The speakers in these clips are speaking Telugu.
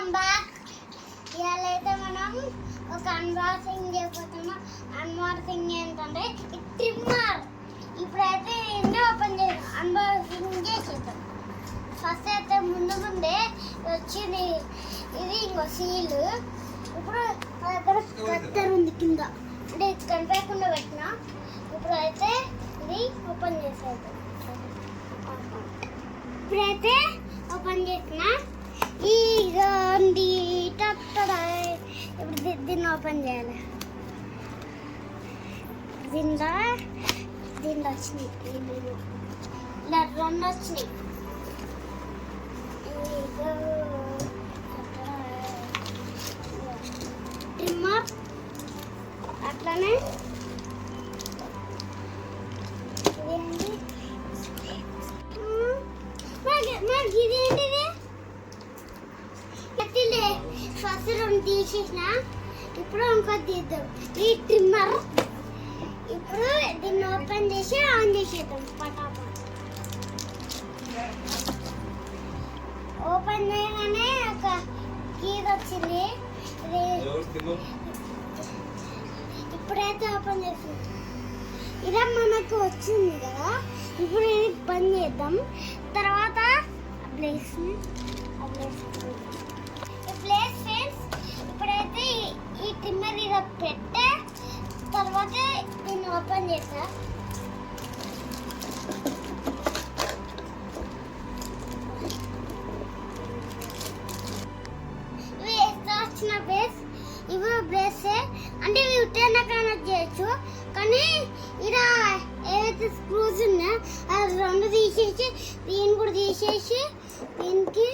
Welcome back. ఇవాళ అయితే మనం ఒక అన్బాక్సింగ్ చేయబోతున్నాం. అన్బాక్సింగ్ ఏంటంటే ఈ ట్రిమ్మర్. ఇప్పుడైతే ఎన్ని ఓపెన్ చేసి అన్బాక్సింగ్ చేసేద్దాం. ఫస్ట్ అయితే ముందే వచ్చింది ఇది ఇంకో సీల్. ఇప్పుడు మా దగ్గర కత్తెర ఉంది కింద, అంటే కనిపించకుండా పెట్టిన. ఇప్పుడైతే ఇది ఓపెన్ చేసేద్దాం. ఇప్పుడైతే ఓపెన్ చేసిన ఇప్పుడు దీన్ని ఓపెన్ చేయాలి. దీంట్లో వచ్చినాయి ఇలా రెండు వచ్చినాయి. ట్రిమ్మర్ అట్లానే ఇదేంటిది ఫస్ట్ రెండు తీసేసిన. ఇప్పుడు ఇంకోటి తీద్దాం. ఈ ట్రిమ్మర్ ఇప్పుడు దీన్ని ఓపెన్ చేసి ఆన్ చేసేద్దాం. పటాపా ఓపెన్ చేయగానే ఒక కీజ్ వచ్చింది. ఇప్పుడైతే ఓపెన్ చేసి ఇలా మనకు వచ్చింది కదా. ఇప్పుడు ఇది బంద్ చేద్దాం. తర్వాత ప్లేస్ ఫ్రెండ్స్, ఇప్పుడైతే ఈ ట్రిమ్మర్ ఇలా పెట్టే తర్వాత దీన్ని ఓపెన్ చేస్తా. ఇవి ఎక్స్ట్రా వచ్చిన బ్రేస్. ఇవి బ్రేస్ అంటే ఇవి ఉట్టైనా కనెక్ట్ చేయొచ్చు, కానీ ఇలా ఏవైతే స్క్రూస్ ఉన్నాయో అది రెండు తీసేసి దీన్ని కూడా తీసేసి దీనికి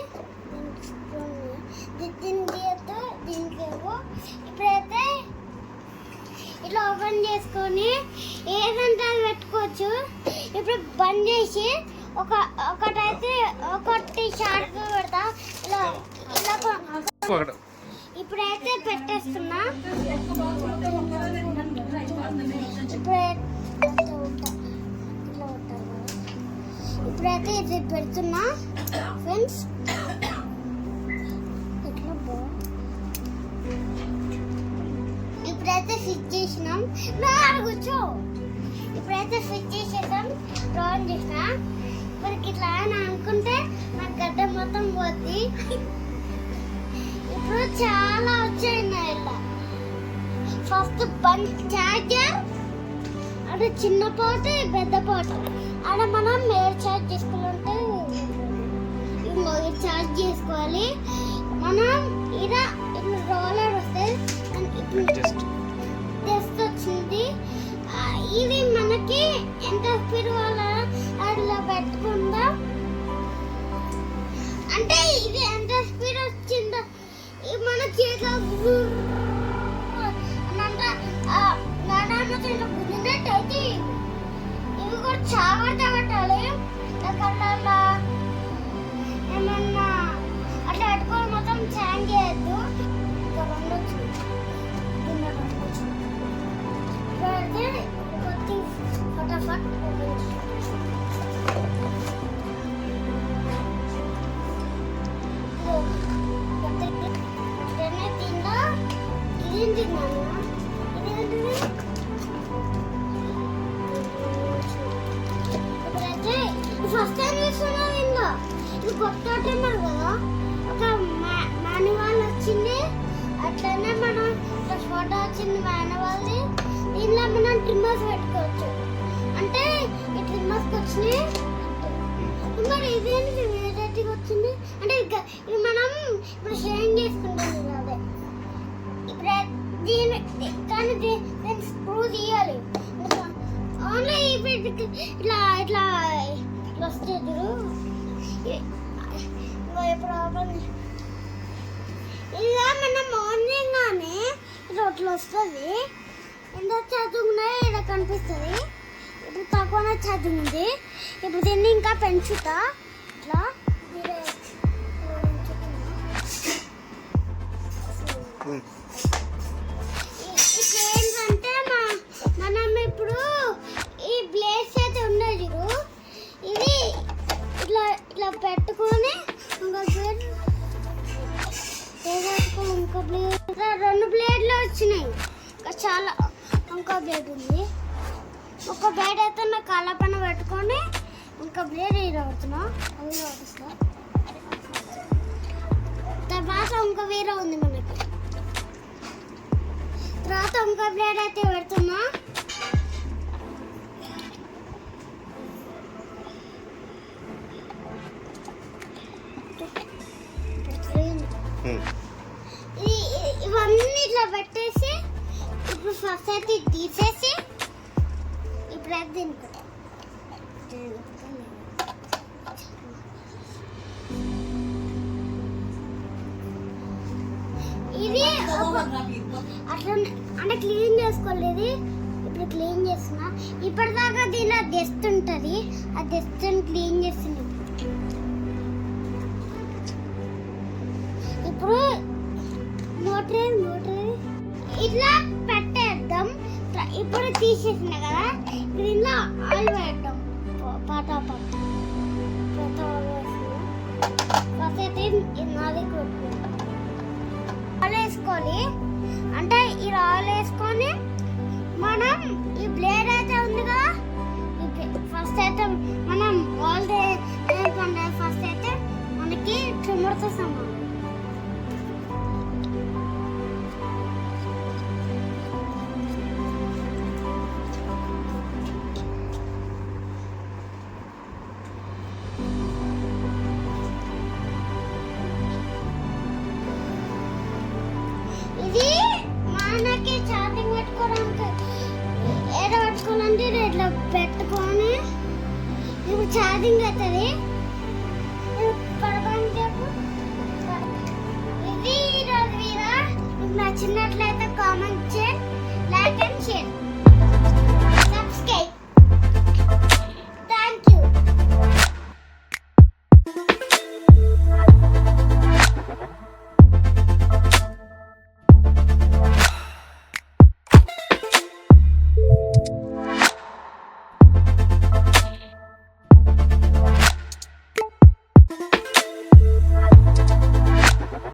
దీనికి ఇప్పుడైతే ఇట్లా ఓపెన్ చేసుకొని ఏదంటే అది పెట్టుకోవచ్చు. ఇప్పుడు బంద్ చేసి ఒకటైతే ఒకటి షార్ట్ పెడతా. ఇలా ఇలా ఇప్పుడైతే పెట్టేస్తున్నా. ఇప్పుడైతే ఇది పెడుతున్నా ఫ్రెండ్స్. ఇప్పుడైతే ఫిట్ చేసినాం. కూర్చో. ఇప్పుడైతే ఫిట్ చేసేసాం. డ్రాన్ చేసిన మనకి ఇట్లా అని అనుకుంటే నాకు గడ్డ మొత్తం పోద్ది. ఇప్పుడు చాలా వచ్చాయి ఇలా. ఫస్ట్ బండ్ చార్జర్ అంటే చిన్న పోటు పెద్ద పోటు అక్కడ మనం ఎయిర్ ఛార్జ్ చేసుకుంటే ఛార్జ్ చేసుకోవాలి. మనం ఇలా రోలర్ వస్తుంది. టెస్ట్ వచ్చింది. ఇది మనకి ఎంత స్పీడ్ వాళ్ళ అట్లా పెట్టుకుందా, అంటే ఇది ఎంత స్పీడ్ వచ్చిందో మన చేతిలో గుంజినట్టయితే ఇవి కూడా చావట పట్టాలి. అట్లా ఏమన్నా అట్లా పెట్టుకొని మొత్తం ఛాంజ్ చేయొద్దు. ఇంకా రెండు వచ్చింది. ఫటాఫట్ ఇది తిన్నాను. ఇప్పుడైతే ఫస్ట్ టైం చూస్తున్నా. ఇందులో ఇది కొత్త ట్రిమ్మర్ కదా. ఒక మాన్యువల్ వచ్చింది, అట్లనే మనం ఫోటో వచ్చింది మాన్యువల్ది. దీనిలో మనం ట్రిమ్మర్స్ పెట్టుకోవచ్చు. అంటే ఈ ట్రిమ్మర్స్కి వచ్చినాయి. మరి ఇదేంటి వేరేటికి వచ్చింది అంటే ఇది మనం ఇప్పుడు షేరింగ్ చేసుకుంటాం అదే. ఇప్పుడు కానీ దీన్ని స్క్రూ తీయాలి. ఓన్లీ ఇట్లా ఇట్లా వస్తుంది. ఎప్పుడు ఓపెన్ ఇక మనం మార్నింగ్ కానీ ఇట్లా అట్లా వస్తుంది. ఎంత ఛార్జింగ్ ఉన్నాయో ఇక్కడ కనిపిస్తుంది. ఇప్పుడు తక్కువ ఛార్జింగ్ ఉంది. ఇప్పుడు దీన్ని ఇంకా పెంచుతా. ఇట్లా ఏంటంటే మనం ఇప్పుడు ఈ బ్లేడ్స్ అయితే ఉండదు. ఇది ఇట్లా ఇట్లా పెట్టుకొని ఇలా 2 బ్లేడ్లు వచ్చినాయి. ఇంకా చాలా ఇంకో బ్లేడ్ ఉంది. ఒక బ్లేడ్ అయితే నా కాళ్ళ పైన పెట్టుకొని ఇంకా బ్లేడ్ అవుతున్నా అది వస్తున్నా. తర్వాత ఇంకో వేరే ఉంది మనకి. తర్వాత ఇంకో బ్లేడ్ అయితే పెడుతున్నా. ఇవన్నీ ఇట్లా పెట్టేసి ఇప్పుడు ఫస్ట్ అయితే తీసేసి ఇప్పుడు అయితే తినుకుంటాం. ఇది అట్లా అంటే క్లీన్ చేసుకోలేదు. ఇప్పుడు క్లీన్ చేస్తున్నా. ఇప్పటిదాకా దీనిలో డస్ట్ ఉంటుంది. ఆ డస్ట్ క్లీన్ చేస్తుంది. ఇప్పుడు మోటర్ ఇట్లా పెట్టేద్దాం. ఇప్పుడు తీసేసిన కదా దీనిలో ఆయిల్ వేద్దాం. పాట ఫస్ట్ అయితే నాది ఆయిల్ వేసుకోవాలి. అంటే ఈ ఆయిల్ వేసుకొని మనం ఈ బ్లేడ్ అయితే ఉంది కదా ఫస్ట్ అయితే మనం ఆయిల్ వేసుకుంటే ఫస్ట్ అయితే మనకి ట్రిమ్మర్తో సమానం. ఇది మనకి ఛార్జింగ్ పెట్టుకోవడానికి ఏదో పెట్టుకోవాలంటే ఇట్లా పెట్టుకొని ఇప్పుడు ఛార్జింగ్ అవుతుంది. ఇది ఈరోజు మీద మీకు నచ్చినట్లయితే కామెంట్ చేయండి, లైక్ అండ్ షేర్.